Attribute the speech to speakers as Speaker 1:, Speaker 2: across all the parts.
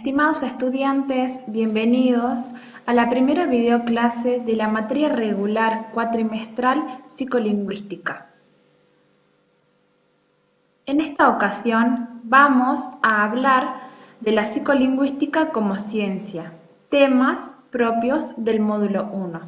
Speaker 1: Estimados estudiantes, bienvenidos a la primera videoclase de la materia regular cuatrimestral Psicolingüística. En esta ocasión vamos a hablar de la psicolingüística como ciencia, temas propios del módulo 1.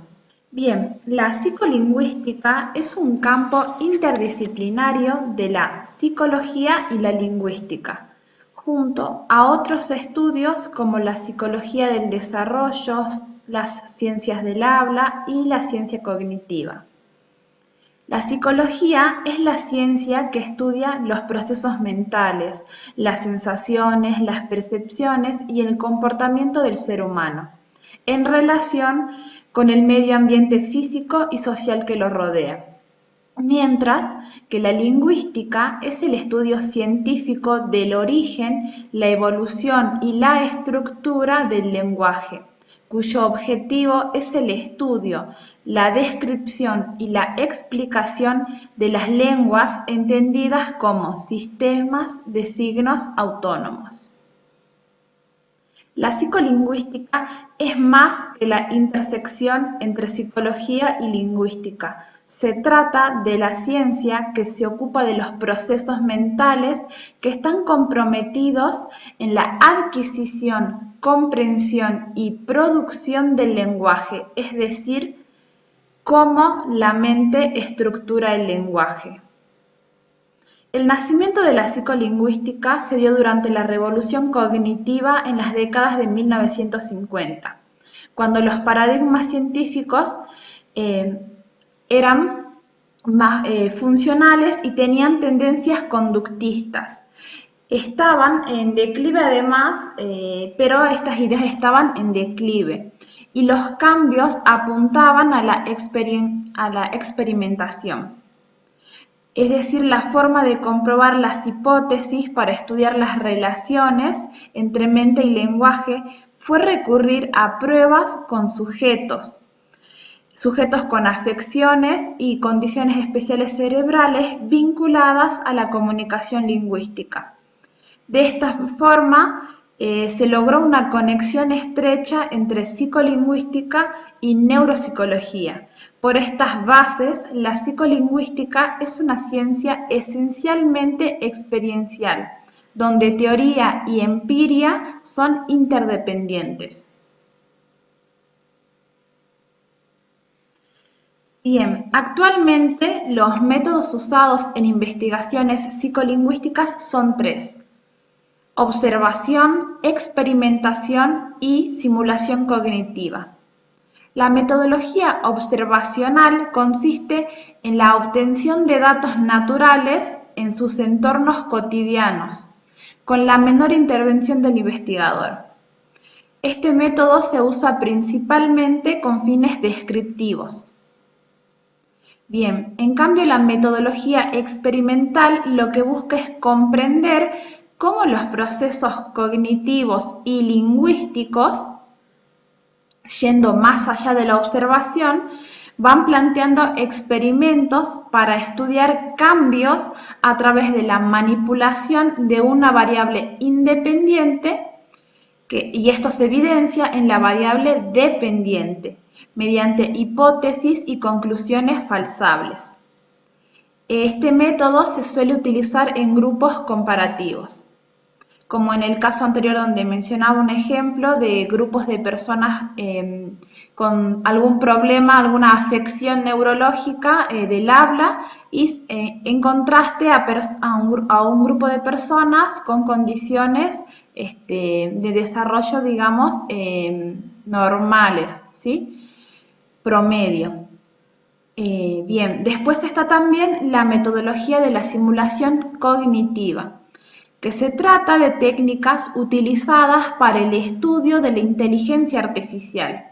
Speaker 1: Bien, la psicolingüística es un campo interdisciplinario de la psicología y la lingüística, junto a otros estudios como la psicología del desarrollo, las ciencias del habla y la ciencia cognitiva. La psicología es la ciencia que estudia los procesos mentales, las sensaciones, las percepciones y el comportamiento del ser humano, en relación con el medio ambiente físico y social que lo rodea. Mientras que la lingüística es el estudio científico del origen, la evolución y la estructura del lenguaje, cuyo objetivo es el estudio, la descripción y la explicación de las lenguas entendidas como sistemas de signos autónomos. La psicolingüística es más que la intersección entre psicología y lingüística. Se trata de la ciencia que se ocupa de los procesos mentales que están comprometidos en la adquisición, comprensión y producción del lenguaje, es decir, cómo la mente estructura el lenguaje. El nacimiento de la psicolingüística se dio durante la revolución cognitiva en las décadas de 1950, cuando los paradigmas científicos eran más funcionales y tenían tendencias conductistas. Estaban en declive además, pero estas ideas estaban en declive y los cambios apuntaban a la experimentación. Es decir, la forma de comprobar las hipótesis para estudiar las relaciones entre mente y lenguaje fue recurrir a pruebas con sujetos con afecciones y condiciones especiales cerebrales vinculadas a la comunicación lingüística. De esta forma, se logró una conexión estrecha entre psicolingüística y neuropsicología. Por estas bases, la psicolingüística es una ciencia esencialmente experiencial, donde teoría y empiria son interdependientes. Bien, actualmente los métodos usados en investigaciones psicolingüísticas son tres: observación, experimentación y simulación cognitiva. La metodología observacional consiste en la obtención de datos naturales en sus entornos cotidianos, con la menor intervención del investigador. Este método se usa principalmente con fines descriptivos. Bien, en cambio la metodología experimental lo que busca es comprender cómo los procesos cognitivos y lingüísticos, yendo más allá de la observación, van planteando experimentos para estudiar cambios a través de la manipulación de una variable independiente, y esto se evidencia en la variable dependiente, mediante hipótesis y conclusiones falsables. Este método se suele utilizar en grupos comparativos, como en el caso anterior donde mencionaba un ejemplo de grupos de personas con algún problema, alguna afección neurológica del habla y en contraste a un grupo de personas con condiciones de desarrollo, digamos, normales, ¿sí? Promedio. Bien, después está también la metodología de la simulación cognitiva, que se trata de técnicas utilizadas para el estudio de la inteligencia artificial.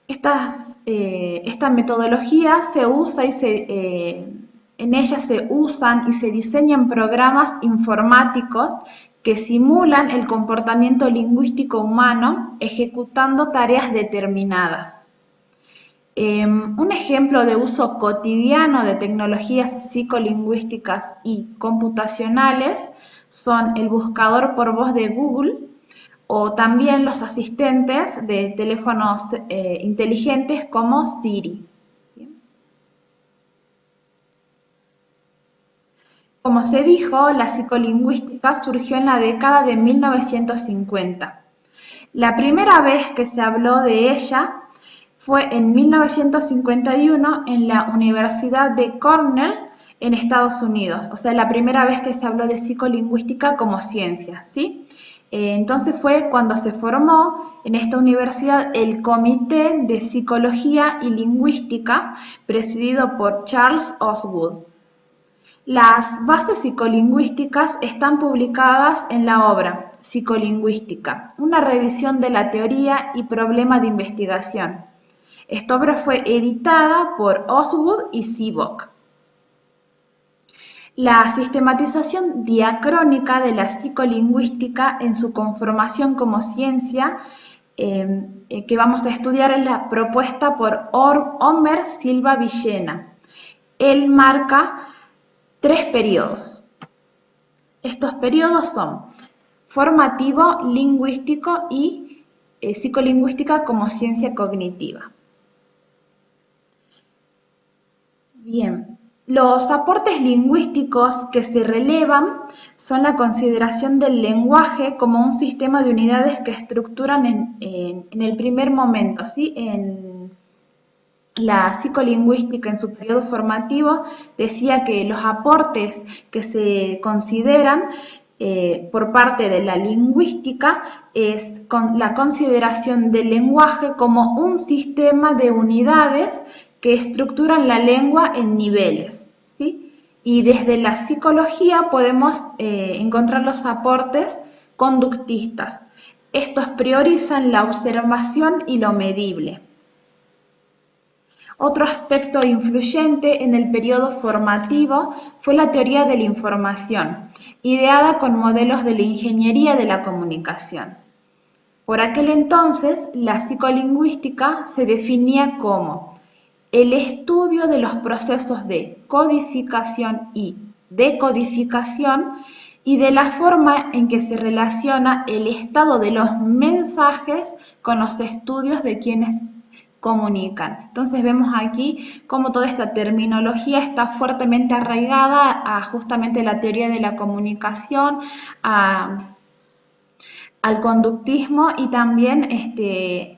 Speaker 1: Esta metodología se usa en ella se usan y se diseñan programas informáticos que simulan el comportamiento lingüístico humano ejecutando tareas determinadas. Un ejemplo de uso cotidiano de tecnologías psicolingüísticas y computacionales son el buscador por voz de Google o también los asistentes de teléfonos inteligentes como Siri. Como se dijo, la psicolingüística surgió en la década de 1950. La primera vez que se habló de ella fue en 1951 en la Universidad de Cornell en Estados Unidos. O sea, la primera vez que se habló de psicolingüística como ciencia, ¿sí? Entonces fue cuando se formó en esta universidad el Comité de Psicología y Lingüística, presidido por Charles Osgood. Las bases psicolingüísticas están publicadas en la obra Psicolingüística, una revisión de la teoría y problema de investigación. Esta obra fue editada por Osgood y Seabook. La sistematización diacrónica de la psicolingüística en su conformación como ciencia que vamos a estudiar es la propuesta por Homer Silva Villena. Él marca 3 periodos. Estos periodos son formativo, lingüístico y psicolingüística como ciencia cognitiva. Bien, los aportes lingüísticos que se relevan son la consideración del lenguaje como un sistema de unidades que estructuran en el primer momento, ¿sí? En la psicolingüística en su periodo formativo decía que los aportes que se consideran por parte de la lingüística es la consideración del lenguaje como un sistema de unidades que estructuran la lengua en niveles, ¿sí? Y desde la psicología podemos encontrar los aportes conductistas. Estos priorizan la observación y lo medible. Otro aspecto influyente en el periodo formativo fue la teoría de la información, ideada con modelos de la ingeniería de la comunicación. Por aquel entonces, la psicolingüística se definía como el estudio de los procesos de codificación y decodificación y de la forma en que se relaciona el estado de los mensajes con los estudios de quienes comunican. Entonces vemos aquí cómo toda esta terminología está fuertemente arraigada a justamente la teoría de la comunicación, al conductismo y también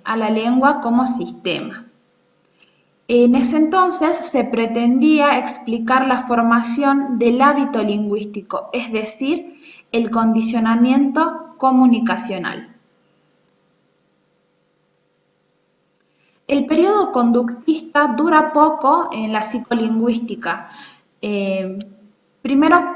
Speaker 1: a la lengua como sistema. En ese entonces se pretendía explicar la formación del hábito lingüístico, es decir, el condicionamiento comunicacional. El periodo conductista dura poco en la psicolingüística. Primero,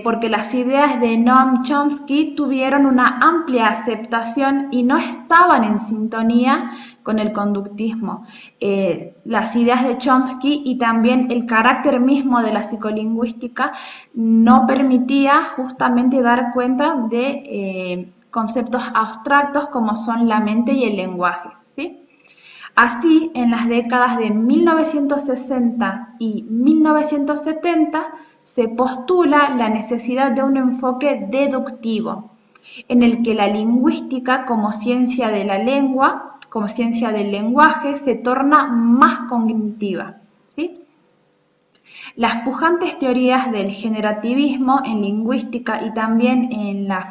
Speaker 1: porque las ideas de Noam Chomsky tuvieron una amplia aceptación y no estaban en sintonía con el conductismo. Las ideas de Chomsky y también el carácter mismo de la psicolingüística no permitía justamente dar cuenta de conceptos abstractos como son la mente y el lenguaje, ¿sí? Así, en las décadas de 1960 y 1970 se postula la necesidad de un enfoque deductivo, en el que la lingüística como ciencia de la lengua, como ciencia del lenguaje, se torna más cognitiva, ¿sí? Las pujantes teorías del generativismo en lingüística y también en la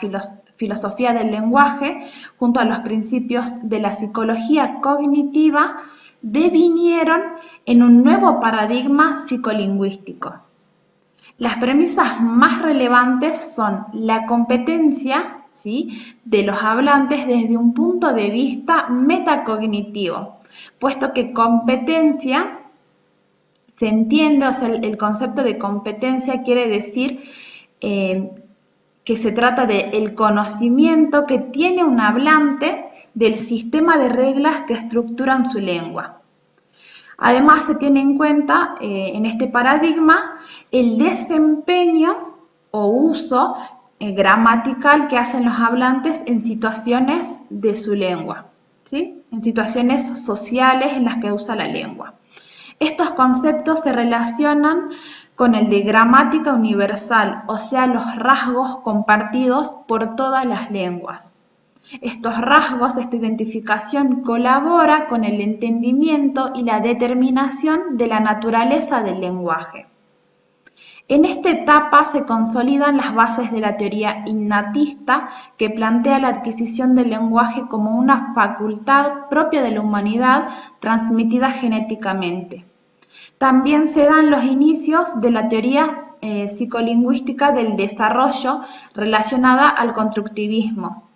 Speaker 1: filosofía del lenguaje, junto a los principios de la psicología cognitiva, devinieron en un nuevo paradigma psicolingüístico. Las premisas más relevantes son la competencia, ¿sí?, de los hablantes desde un punto de vista metacognitivo, puesto que competencia se entiende, o sea, el concepto de competencia quiere decir que se trata del conocimiento que tiene un hablante del sistema de reglas que estructuran su lengua. Además, se tiene en cuenta en este paradigma el desempeño o uso gramatical que hacen los hablantes en situaciones de su lengua, ¿sí? En situaciones sociales en las que usa la lengua. Estos conceptos se relacionan con el de gramática universal, o sea, los rasgos compartidos por todas las lenguas. Estos rasgos, esta identificación colabora con el entendimiento y la determinación de la naturaleza del lenguaje. En esta etapa se consolidan las bases de la teoría innatista, que plantea la adquisición del lenguaje como una facultad propia de la humanidad transmitida genéticamente. También se dan los inicios de la teoría psicolingüística del desarrollo relacionada al constructivismo.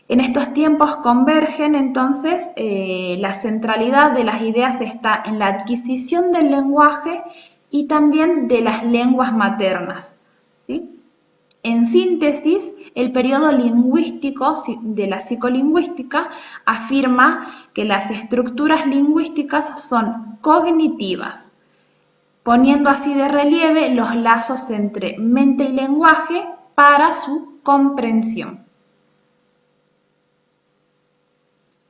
Speaker 1: En estos tiempos convergen entonces la centralidad de las ideas está en la adquisición del lenguaje y también de las lenguas maternas, ¿sí? En síntesis, el periodo lingüístico de la psicolingüística afirma que las estructuras lingüísticas son cognitivas, poniendo así de relieve los lazos entre mente y lenguaje para su comprensión.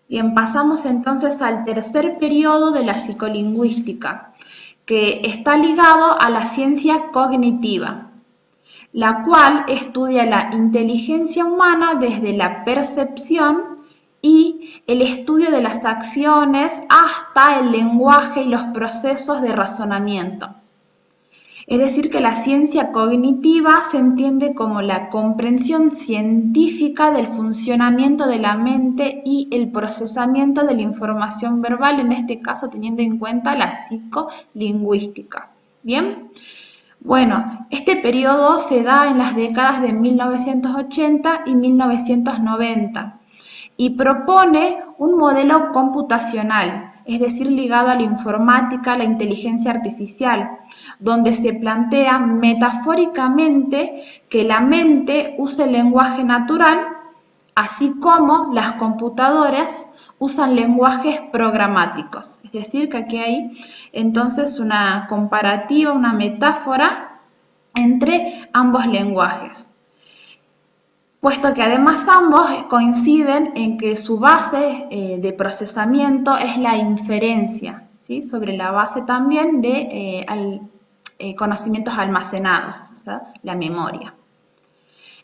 Speaker 1: Bien, pasamos entonces al tercer periodo de la psicolingüística, que está ligado a la ciencia cognitiva, la cual estudia la inteligencia humana desde la percepción y el estudio de las acciones hasta el lenguaje y los procesos de razonamiento. Es decir, que la ciencia cognitiva se entiende como la comprensión científica del funcionamiento de la mente y el procesamiento de la información verbal, en este caso teniendo en cuenta la psicolingüística. ¿Bien? Bueno, este periodo se da en las décadas de 1980 y 1990 y propone un modelo computacional, es decir, ligado a la informática, la inteligencia artificial, donde se plantea metafóricamente que la mente usa el lenguaje natural, así como las computadoras usan lenguajes programáticos. Es decir, que aquí hay entonces una comparativa, una metáfora entre ambos lenguajes, puesto que además ambos coinciden en que su base de procesamiento es la inferencia, ¿sí? Sobre la base también de conocimientos almacenados, o sea, la memoria.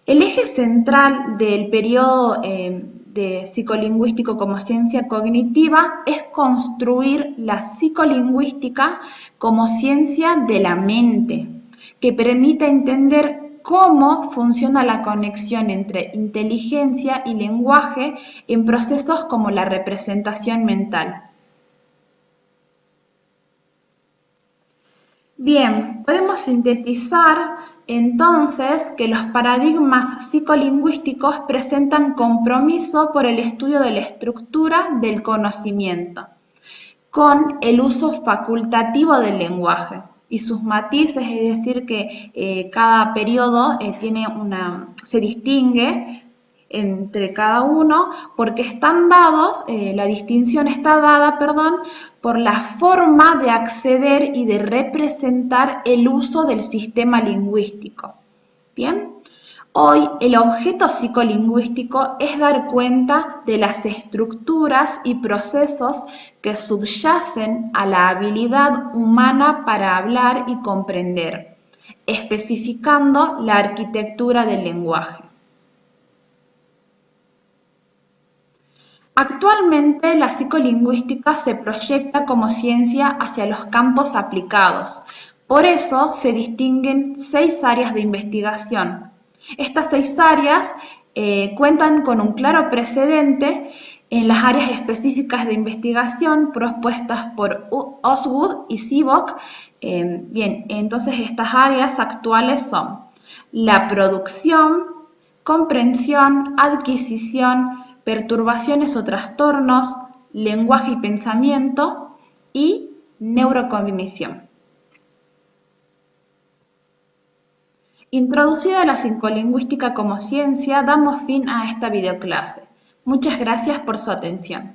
Speaker 1: El eje central del periodo de psicolingüístico como ciencia cognitiva es construir la psicolingüística como ciencia de la mente, que permita entender cómo funciona la conexión entre inteligencia y lenguaje en procesos como la representación mental. Bien, podemos sintetizar entonces que los paradigmas psicolingüísticos presentan compromiso por el estudio de la estructura del conocimiento, con el uso facultativo del lenguaje y sus matices, es decir, que cada periodo se distingue entre cada uno porque están dados, la distinción está dada, por la forma de acceder y de representar el uso del sistema lingüístico. Bien, hoy el objeto psicolingüístico es dar cuenta de las estructuras y procesos que subyacen a la habilidad humana para hablar y comprender, especificando la arquitectura del lenguaje. Actualmente la psicolingüística se proyecta como ciencia hacia los campos aplicados. Por eso se distinguen 6 áreas de investigación. Estas 6 áreas cuentan con un claro precedente en las áreas específicas de investigación propuestas por Osgood y Seebeck. Bien, entonces estas áreas actuales son la producción, comprensión, adquisición, perturbaciones o trastornos, lenguaje y pensamiento y neurocognición. Introducida la psicolingüística como ciencia, damos fin a esta videoclase. Muchas gracias por su atención.